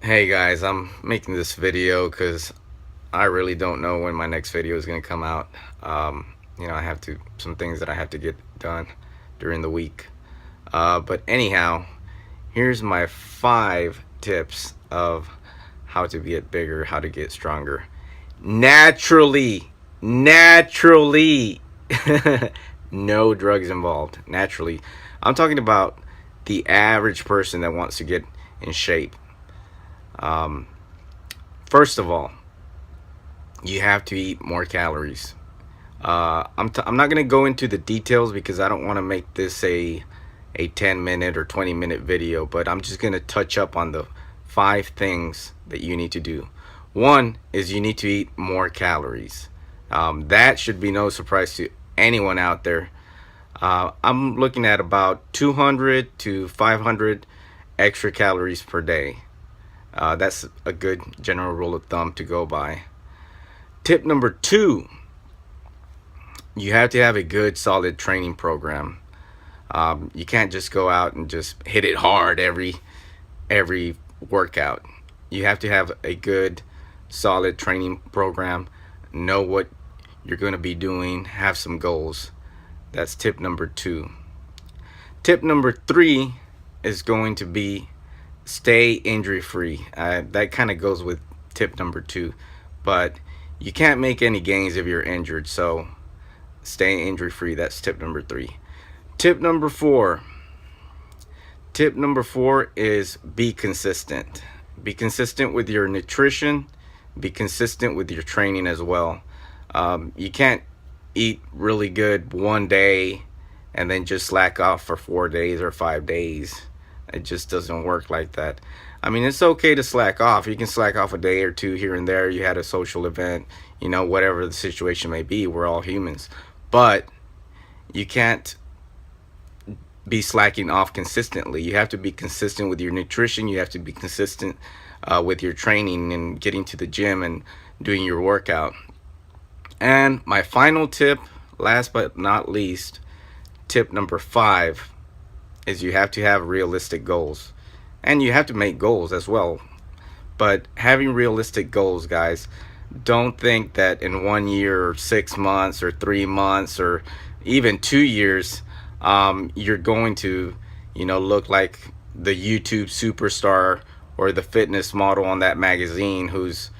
Hey guys, I'm making this video because I really don't know when my next video is going to come out. I have some things that I have to get done during the week. But anyhow, here's my 5 tips of how to get bigger, how to get stronger. Naturally, naturally, no drugs involved. Naturally, I'm talking about the average person that wants to get in shape. Um, First of all, you have to eat more calories. I'm not going to go into the details because I don't want to make this a 10-minute or 20-minute video, but I'm just going to touch up on the 5 things that you need to do. One is you need to eat more calories. That should be no surprise to anyone out there. I'm looking at about 200 to 500 extra calories per day. That's a good general rule of thumb to go by. Tip number 2, you have to have a good solid training program. You can't just go out and just hit it hard every workout. You have to have a good solid training program, know what you're going to be doing, have some goals. That's tip number 2. Tip number 3 is going to be stay injury free. That kind of goes with tip number 2, but you can't make any gains if you're injured, so stay injury free. That's tip number 3. Tip number 4. Tip number 4 is be consistent. Be consistent with your nutrition. Be consistent with your training as well. You can't eat really good one day and then just slack off for 4 days or 5 days. It just doesn't work like that. I mean, it's okay to slack off. You can slack off a day or two here and there. You had a social event, whatever the situation may be. We're all humans. But you can't be slacking off consistently. You have to be consistent with your nutrition. You have to be consistent with your training and getting to the gym and doing your workout. And my final tip, last but not least, tip number 5, is you have to have realistic goals. And you have to make goals as well. But having realistic goals, guys, don't think that in 1 year or 6 months or 3 months or even 2 years, you're going to, look like the YouTube superstar or the fitness model on that magazine who's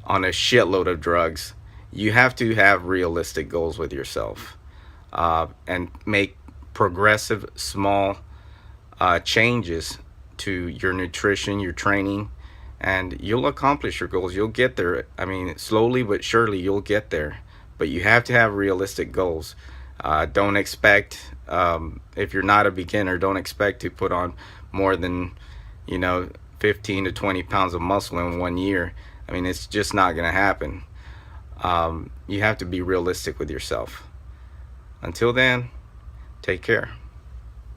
on a shitload of drugs. You have to have realistic goals with yourself, and make progressive small changes to your nutrition, your training, and you'll accomplish your goals. You'll get there. I mean, slowly but surely you'll get there. But you have to have realistic goals. Don't expect, if you're not a beginner, don't expect to put on more than, 15 to 20 pounds of muscle in 1 year. I mean, it's just not going to happen. You have to be realistic with yourself. Until then, take care.